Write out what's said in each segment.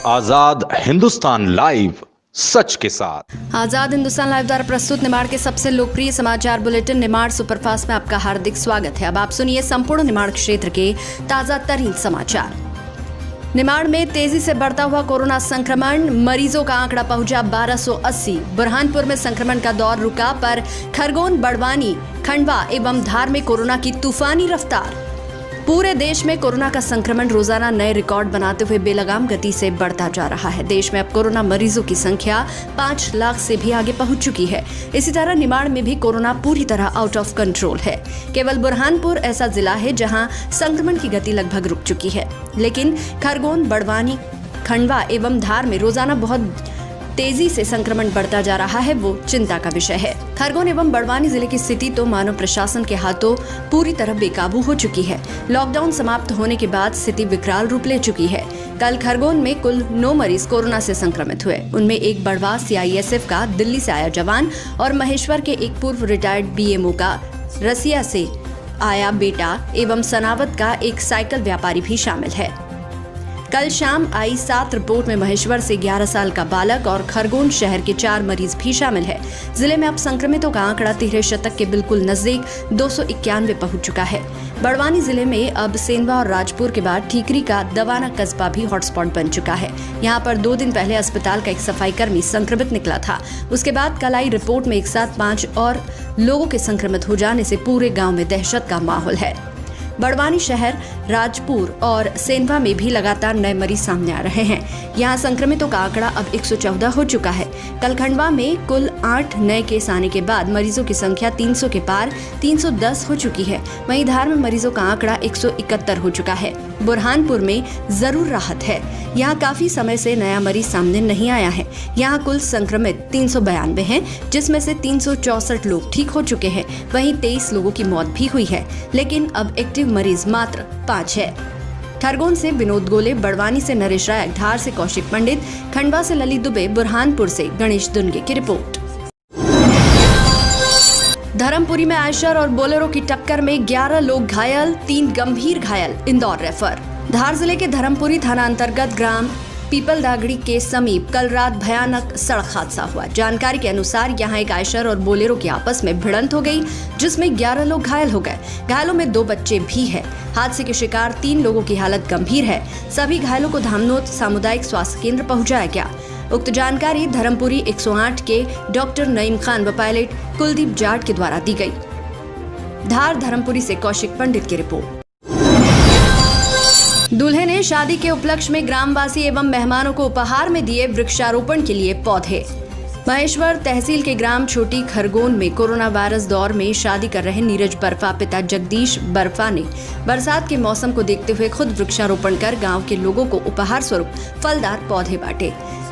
आजाद Hindustan live, सच के साथ। आजाद Hindustan live द्वारा प्रस्तुत निमाड़ के सबसे लोकप्रिय समाचार बुलेटिन निमाड़ सुपरफास्ट में आपका हार्दिक स्वागत है। अब आप सुनिए संपूर्ण निमाड़ क्षेत्र के ताजा तरीन समाचार। निमाड़ में तेजी से बढ़ता हुआ कोरोना संक्रमण, मरीजों का आंकड़ा पहुंचा 1280। बुरहानपुर में संक्रमण का दौर रुका, पर खरगोन, बड़वानी, खंडवा एवं धार में कोरोना की तूफानी रफ्तार। पूरे देश में कोरोना का संक्रमण रोजाना नए रिकॉर्ड बनाते हुए बेलगाम गति से बढ़ता जा रहा है। देश में अब कोरोना मरीजों की संख्या 5 लाख से भी आगे पहुंच चुकी है। इसी तरह निमाड़ में भी कोरोना पूरी तरह आउट ऑफ कंट्रोल है। केवल बुरहानपुर ऐसा जिला है जहां संक्रमण की गति लगभग रुक चुकी है, लेकिन खरगोन, बड़वानी, खंडवा एवं धार में रोजाना बहुत तेजी से संक्रमण बढ़ता जा रहा है, वो चिंता का विषय है। खरगोन एवं बड़वानी जिले की स्थिति तो मानव प्रशासन के हाथों पूरी तरह बेकाबू हो चुकी है। लॉकडाउन समाप्त होने के बाद स्थिति विकराल रूप ले चुकी है। कल खरगोन में कुल 9 मरीज कोरोना से संक्रमित हुए। उनमें एक बढ़वा CISF का दिल्ली से आया जवान और महेश्वर के एक पूर्व रिटायर्ड BMO का रसिया से आया बेटा एवं सनावत का एक साइकिल व्यापारी भी शामिल है। कल शाम आई 7 रिपोर्ट में महेश्वर से 11 साल का बालक और खरगोन शहर के 4 मरीज भी शामिल है। जिले में अब संक्रमितों का आंकड़ा 13 शतक के बिल्कुल नजदीक 291 पहुंच चुका है। बड़वानी जिले में अब सेंधवा और राजपुर के बाद ठीकरी का दवाना कस्बा भी हॉटस्पॉट बन चुका है। यहाँ पर 2 दिन पहले अस्पताल का एक सफाई कर्मी संक्रमित निकला था। उसके बाद कल आई रिपोर्ट में एक साथ 5 और लोगों के संक्रमित हो जाने से पूरे गाँव में दहशत का माहौल है। बड़वानी शहर, राजपुर और सेंधवा में भी लगातार नए मरीज सामने आ रहे हैं। यहाँ संक्रमितों का आंकड़ा अब 114 हो चुका है। कल खंडवा में कुल 8 नए केस आने के बाद मरीजों की संख्या 300 के पार 310 हो चुकी है। वहीं धार में मरीजों का आंकड़ा 171 हो चुका है। बुरहानपुर में जरूर राहत है। यहाँ काफी समय से नया मरीज सामने नहीं आया है। यहाँ कुल संक्रमित 392 हैं, जिसमें से 364 लोग ठीक हो चुके हैं। वहीं 23 लोगों की मौत भी हुई है, लेकिन अब एक्टिव मरीज मात्र 5 है। खरगोन से विनोद गोले, बड़वानी से नरेश राय, धार से कौशिक पंडित, खंडवा से ललित दुबे, बुरहानपुर से गणेश दुनगे की रिपोर्ट। धर्मपुरी में आयशर और बोलेरो की टक्कर में 11 लोग घायल, 3 गंभीर घायल, इंदौर रेफर। धार जिले के धर्मपुरी थाना अंतर्गत ग्राम पीपल दागड़ी के समीप कल रात भयानक सड़क हादसा हुआ। जानकारी के अनुसार यहां एक आयशर और बोलेरो की आपस में भिड़ंत हो गई, जिसमें 11 लोग घायल हो गए। घायलों में 2 बच्चे भी हैं। हादसे के शिकार 3 लोगों की हालत गंभीर है। सभी घायलों को धामनोद सामुदायिक स्वास्थ्य केंद्र पहुंचाया गया। उक्त जानकारी धर्मपुरी 108 के डॉक्टर नईम खान व पायलट कुलदीप जाट के द्वारा दी गई। धार धर्मपुरी से कौशिक पंडित की रिपोर्ट। दूल्हे ने शादी के उपलक्ष्य में ग्रामवासी एवं मेहमानों को उपहार में दिए वृक्षारोपण के लिए पौधे। महेश्वर तहसील के ग्राम छोटी खरगोन में कोरोना वायरस दौर में शादी कर रहे नीरज बर्फा पिता जगदीश बर्फा ने बरसात के मौसम को देखते हुए खुद वृक्षारोपण कर गांव के लोगों को उपहार स्वरूप फलदार पौधे बांटे।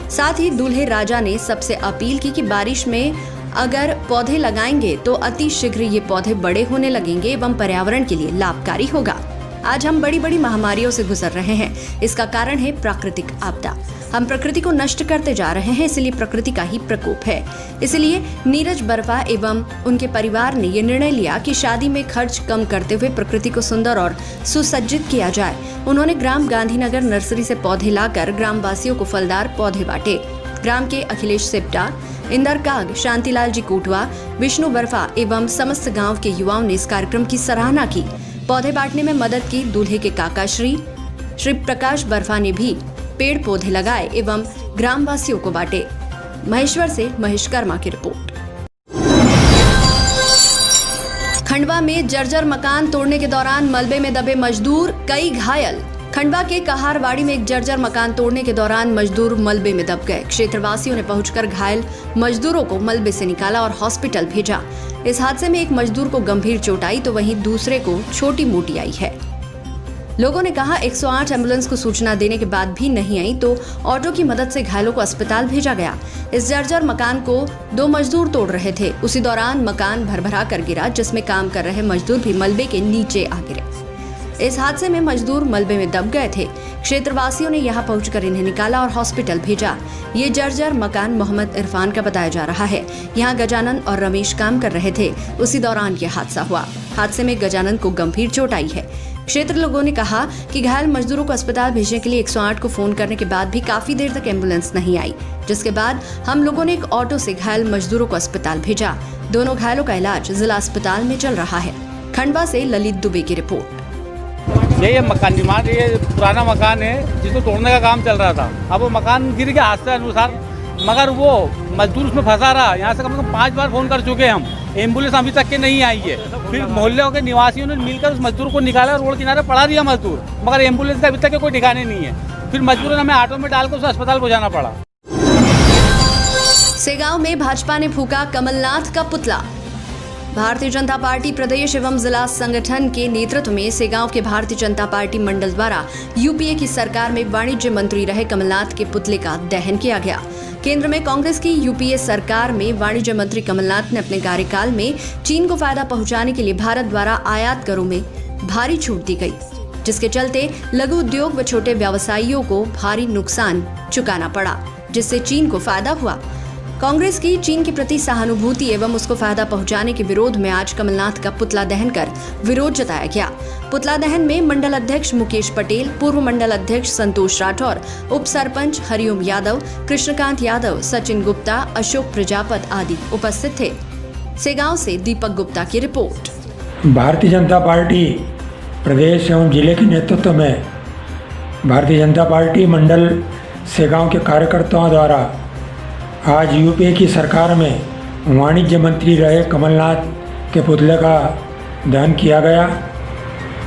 साथ ही दूल्हे राजा ने सबसे अपील की कि बारिश में अगर पौधे लगाएंगे तो अति शीघ्र ये पौधे बड़े होने लगेंगे एवं पर्यावरण के लिए लाभकारी होगा। आज हम बड़ी बड़ी महामारियों से गुजर रहे हैं। इसका कारण है प्राकृतिक आपदा। हम प्रकृति को नष्ट करते जा रहे हैं, इसलिए प्रकृति का ही प्रकोप है। इसलिए नीरज बर्फा एवं उनके परिवार ने ये निर्णय लिया कि शादी में खर्च कम करते हुए प्रकृति को सुंदर और सुसज्जित किया जाए। उन्होंने ग्राम गांधीनगर नर्सरी से पौधे लाकर ग्रामवासियों को फलदार पौधे बांटे। ग्राम के अखिलेश सिप्टा, इंदर काग, शांतिलाल जी कोटवा, विष्णु बर्फा एवं समस्त गाँव के युवाओं ने इस कार्यक्रम की सराहना की। पौधे बांटने में मदद की दूल्हे के काका श्री प्रकाश बर्फा ने भी पेड़ पौधे लगाए एवं ग्रामवासियों को बांटे। महेश्वर से महेश कर्मा की रिपोर्ट। खंडवा में जर्जर मकान तोड़ने के दौरान मलबे में दबे मजदूर, कई घायल। खंडवा के कहारवाड़ी में एक जर्जर मकान तोड़ने के दौरान मजदूर मलबे में दब गए। क्षेत्रवासियों ने पहुंचकर घायल मजदूरों को मलबे से निकाला और हॉस्पिटल भेजा। इस हादसे में एक मजदूर को गंभीर चोट आई तो वहीं दूसरे को छोटी मोटी आई है। लोगों ने कहा 108 एम्बुलेंस को सूचना देने के बाद भी नहीं आई तो ऑटो की मदद से घायलों को अस्पताल भेजा गया। इस जर्जर मकान को 2 मजदूर तोड़ रहे थे। उसी दौरान मकान भरभरा कर गिरा, जिसमें काम कर रहे मजदूर भी मलबे के नीचे आ गिरे। इस हादसे में मजदूर मलबे में दब गए थे। क्षेत्रवासियों ने यहां पहुंचकर इन्हें निकाला और हॉस्पिटल भेजा। ये जर्जर मकान मोहम्मद इरफान का बताया जा रहा है। यहां गजानन और रमेश काम कर रहे थे। उसी दौरान यह हादसा हुआ। हादसे में गजानन को गंभीर चोट आई है। क्षेत्र लोगों ने कहा कि घायल मजदूरों को अस्पताल भेजने के लिए 108 को फोन करने के बाद भी काफी देर तक एम्बुलेंस नहीं आई, जिसके बाद हम लोगों ने एक ऑटो से घायल मजदूरों को अस्पताल भेजा। दोनों घायलों का इलाज जिला अस्पताल में चल रहा है। खंडवा से ललित दुबे की रिपोर्ट। ये मकान निर्माण, ये पुराना मकान है जिसको तोड़ने का काम चल रहा था। अब वो मकान गिर गया हादसे अनुसार, मगर वो मजदूर उसमें फंसा रहा। यहाँ से कम से कम 5 बार फोन कर चुके हैं हम, एम्बुलेंस अभी तक के नहीं आई है। फिर मोहल्ले के निवासियों ने मिलकर उस मजदूर को निकाला, रोड किनारे पड़ा दिया मजदूर, मगर एम्बुलेंस का अभी तक के कोई ठिकाने नहीं है। फिर मजदूर ने हमें ऑटो में डालकर उसे अस्पताल पहुँचाना पड़ा। सेगांव में भाजपा ने फूका कमलनाथ का पुतला। भारतीय जनता पार्टी प्रदेश एवं जिला संगठन के नेतृत्व में सेगांव के भारतीय जनता पार्टी मंडल द्वारा यूपीए की सरकार में वाणिज्य मंत्री रहे कमलनाथ के पुतले का दहन किया गया। केंद्र में कांग्रेस की यूपीए सरकार में वाणिज्य मंत्री कमलनाथ ने अपने कार्यकाल में चीन को फायदा पहुंचाने के लिए भारत द्वारा आयात करों में भारी छूट दी गई, जिसके चलते लघु उद्योग व छोटे व्यवसायियों को भारी नुकसान चुकाना पड़ा, जिससे चीन को फायदा हुआ। कांग्रेस की चीन के प्रति सहानुभूति एवं उसको फायदा पहुंचाने के विरोध में आज कमलनाथ का पुतला दहन कर विरोध जताया गया। पुतला दहन में मंडल अध्यक्ष मुकेश पटेल, पूर्व मंडल अध्यक्ष संतोष राठौर, उप सरपंच हरिओम यादव, कृष्णकांत यादव, सचिन गुप्ता, अशोक प्रजापत आदि उपस्थित थे। सेगांव से दीपक गुप्ता की रिपोर्ट। भारतीय जनता पार्टी प्रदेश एवं जिले के नेतृत्व में भारतीय जनता पार्टी मंडल सेगांव के कार्यकर्ताओं द्वारा आज यूपीए की सरकार में वाणिज्य मंत्री रहे कमलनाथ के पुतले का दहन किया गया।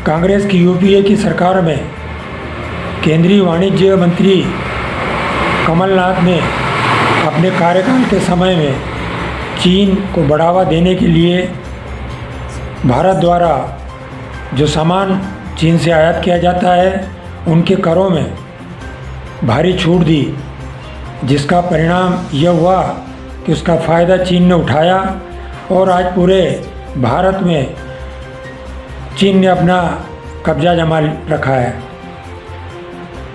कांग्रेस की यूपीए की सरकार में केंद्रीय वाणिज्य मंत्री कमलनाथ ने अपने कार्यकाल के समय में चीन को बढ़ावा देने के लिए भारत द्वारा जो सामान चीन से आयात किया जाता है उनके करों में भारी छूट दी, जिसका परिणाम यह हुआ कि उसका फ़ायदा चीन ने उठाया और आज पूरे भारत में चीन ने अपना कब्जा जमा रखा है।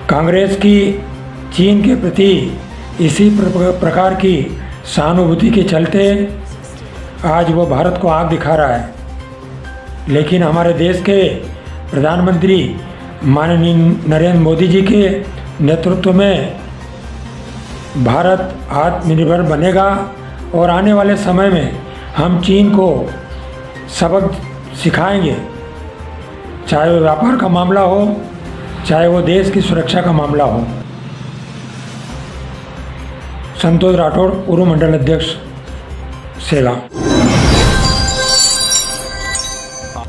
कांग्रेस की चीन के प्रति इसी प्रकार की सहानुभूति के चलते आज वो भारत को आग दिखा रहा है, लेकिन हमारे देश के प्रधानमंत्री माननीय नरेंद्र मोदी जी के नेतृत्व में भारत आत्मनिर्भर बनेगा और आने वाले समय में हम चीन को सबक सिखाएंगे, चाहे वो व्यापार का मामला हो, चाहे वो देश की सुरक्षा का मामला हो। संतोष राठौड़, पूर्व मंडल अध्यक्ष सेगांव।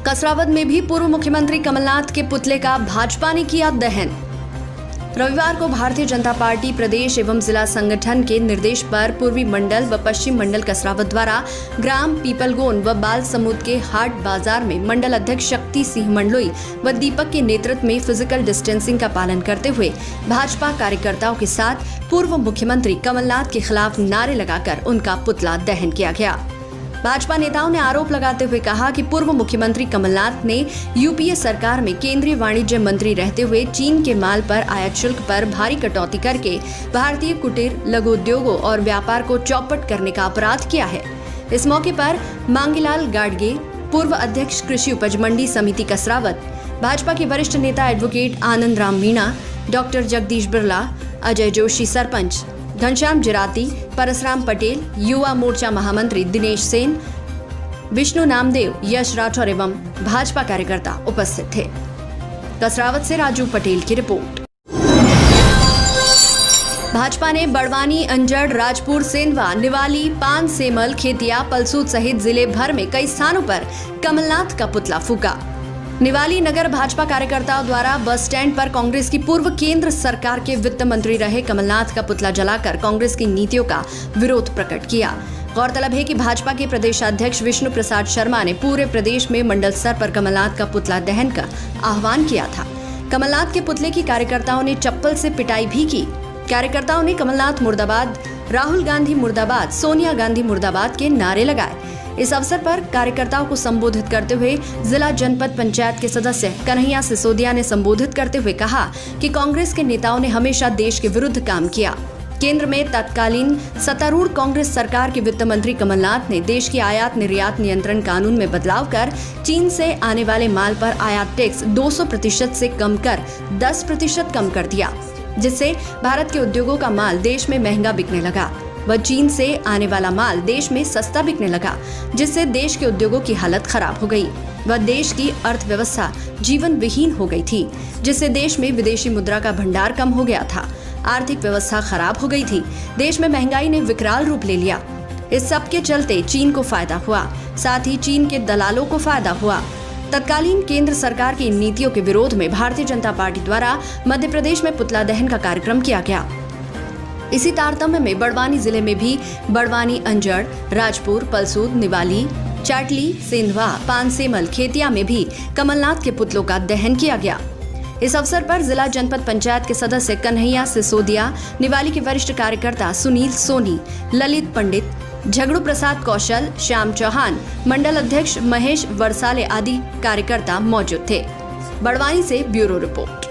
कसरावद में भी पूर्व मुख्यमंत्री कमलनाथ के पुतले का भाजपा ने किया दहन। रविवार को भारतीय जनता पार्टी प्रदेश एवं जिला संगठन के निर्देश पर पूर्वी मंडल व पश्चिम मंडल कसरावद द्वारा ग्राम पीपलगोन व बाल समूद के हाट बाजार में मंडल अध्यक्ष शक्ति सिंह मंडलोई व दीपक के नेतृत्व में फिजिकल डिस्टेंसिंग का पालन करते हुए भाजपा कार्यकर्ताओं के साथ पूर्व मुख्यमंत्री कमलनाथ के खिलाफ नारे लगाकर उनका पुतला दहन किया गया। भाजपा नेताओं ने आरोप लगाते हुए कहा कि पूर्व मुख्यमंत्री कमलनाथ ने यूपीए सरकार में केंद्रीय वाणिज्य मंत्री रहते हुए चीन के माल पर आयात शुल्क पर भारी कटौती करके भारतीय कुटीर, लघु उद्योगों और व्यापार को चौपट करने का अपराध किया है। इस मौके पर मांगीलाल गाडगे, पूर्व अध्यक्ष कृषि उपज मंडी समिति कसरावद, भाजपा के वरिष्ठ नेता एडवोकेट आनंद राम मीणा, डॉक्टर जगदीश बिरला, अजय जोशी सरपंच, घनश्याम जिराती, परसराम पटेल, युवा मोर्चा महामंत्री दिनेश सेन, विष्णु नामदेव, यश राठौर एवं भाजपा कार्यकर्ता उपस्थित थे। कसरावद से राजू पटेल की रिपोर्ट। भाजपा ने बड़वानी, अंजड़, राजपुर, सेंधवा, निवाली, पान सेमल, खेतिया, पलसूद सहित जिले भर में कई स्थानों पर कमलनाथ का पुतला फूका। निवाली नगर भाजपा कार्यकर्ताओं द्वारा बस स्टैंड पर कांग्रेस की पूर्व केंद्र सरकार के वित्त मंत्री रहे कमलनाथ का पुतला जलाकर कांग्रेस की नीतियों का विरोध प्रकट किया। गौरतलब है कि भाजपा के प्रदेशाध्यक्ष विष्णु प्रसाद शर्मा ने पूरे प्रदेश में मंडल स्तर पर कमलनाथ का पुतला दहन का आह्वान किया था। कमलनाथ के पुतले की कार्यकर्ताओं ने चप्पल से पिटाई भी की। कार्यकर्ताओं ने कमलनाथ मुर्दाबाद, राहुल गांधी मुर्दाबाद, सोनिया गांधी मुर्दाबाद के नारे लगाए। इस अवसर पर कार्यकर्ताओं को संबोधित करते हुए जिला जनपद पंचायत के सदस्य कन्हैया सिसोदिया ने संबोधित करते हुए कहा कि कांग्रेस के नेताओं ने हमेशा देश के विरुद्ध काम किया। केंद्र में तत्कालीन सत्तारूढ़ कांग्रेस सरकार के वित्त मंत्री कमलनाथ ने देश की आयात निर्यात नियंत्रण कानून में बदलाव कर चीन से आने वाले माल पर आयात टैक्स 200% से कम कर 10% कम कर दिया, जिससे भारत के उद्योगों का माल देश में महंगा बिकने लगा व चीन से आने वाला माल देश में सस्ता बिकने लगा, जिससे देश के उद्योगों की हालत खराब हो गई व देश की अर्थव्यवस्था जीवन विहीन हो गई थी, जिससे देश में विदेशी मुद्रा का भंडार कम हो गया था। आर्थिक व्यवस्था खराब हो गई थी। देश में महंगाई ने विकराल रूप ले लिया। इस सब के चलते चीन को फायदा हुआ, साथ ही चीन के दलालों को फायदा हुआ। तत्कालीन केंद्र सरकार की इन नीतियों के विरोध में भारतीय जनता पार्टी द्वारा मध्य प्रदेश में पुतला दहन का कार्यक्रम किया गया। इसी तारतम्य में बड़वानी जिले में भी बड़वानी, अंजड़, राजपुर, पलसूद, निवाली, चाटली, सेंधवा, पानसेमल, खेतिया में भी कमलनाथ के पुतलों का दहन किया गया। इस अवसर पर जिला जनपद पंचायत के सदस्य कन्हैया सिसोदिया, निवाली के वरिष्ठ कार्यकर्ता सुनील सोनी, ललित पंडित, झगड़ू प्रसाद कौशल, श्याम चौहान, मंडल अध्यक्ष महेश वर्साले आदि कार्यकर्ता मौजूद थे। बड़वानी से ब्यूरो रिपोर्ट।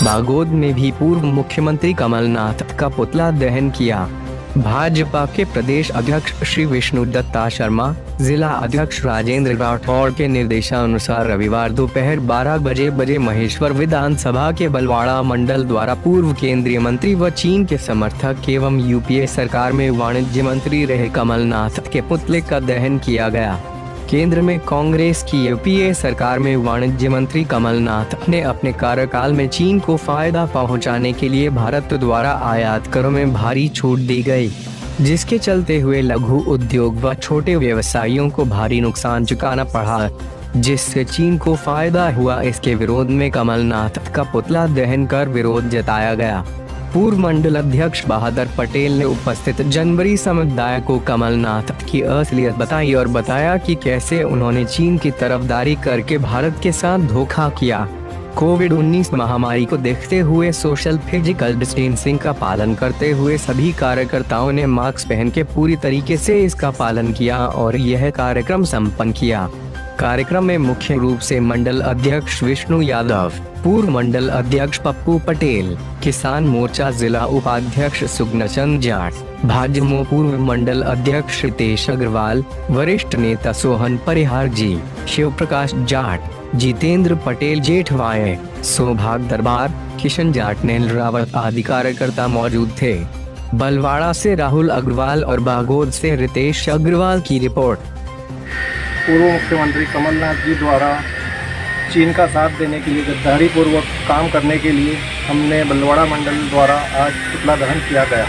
बागोद में भी पूर्व मुख्यमंत्री कमलनाथ का पुतला दहन किया। भाजपा के प्रदेश अध्यक्ष श्री विष्णु दत्ता शर्मा, जिला अध्यक्ष राजेंद्र राठौड़ के निर्देशानुसार रविवार दोपहर 12 बजे महेश्वर विधानसभा के बलवाड़ा मंडल द्वारा पूर्व केंद्रीय मंत्री व चीन के समर्थक एवं यूपीए सरकार में वाणिज्य मंत्री रहे कमलनाथ के पुतले का दहन किया गया। केंद्र में कांग्रेस की यूपीए सरकार में वाणिज्य मंत्री कमलनाथ ने अपने कार्यकाल में चीन को फायदा पहुंचाने के लिए भारत द्वारा आयात करों में भारी छूट दी गई, जिसके चलते हुए लघु उद्योग व छोटे व्यवसायियों को भारी नुकसान चुकाना पड़ा, जिससे चीन को फायदा हुआ। इसके विरोध में कमलनाथ का पुतला दहन कर विरोध जताया गया। पूर्व मंडल अध्यक्ष बहादुर पटेल ने उपस्थित जनवरी समुदाय को कमलनाथ की असलियत बताई और बताया कि कैसे उन्होंने चीन की तरफदारी करके भारत के साथ धोखा किया। कोविड-19 महामारी को देखते हुए सोशल फिजिकल डिस्टेंसिंग का पालन करते हुए सभी कार्यकर्ताओं ने मास्क पहन के पूरी तरीके से इसका पालन किया और यह कार्यक्रम संपन्न किया। कार्यक्रम में मुख्य रूप से मंडल अध्यक्ष विष्णु यादव, पूर्व मंडल अध्यक्ष पप्पू पटेल, किसान मोर्चा जिला उपाध्यक्ष सुगनचंद जाट, भाजपा पूर्व मंडल अध्यक्ष रितेश अग्रवाल, वरिष्ठ नेता सोहन परिहार जी, शिव प्रकाश जाट, जितेंद्र पटेल जेठवाए, सौभाग दरबार, किशन जाट, नील रावत आदि कार्यकर्ता मौजूद थे। बलवाड़ा से राहुल अग्रवाल और बागोद से रितेश अग्रवाल की रिपोर्ट। पूर्व मुख्यमंत्री कमलनाथ जी द्वारा चीन का साथ देने के लिए गद्दारी पूर्वक काम करने के लिए हमने बलवाड़ा मंडल द्वारा आज पुतला दहन किया गया।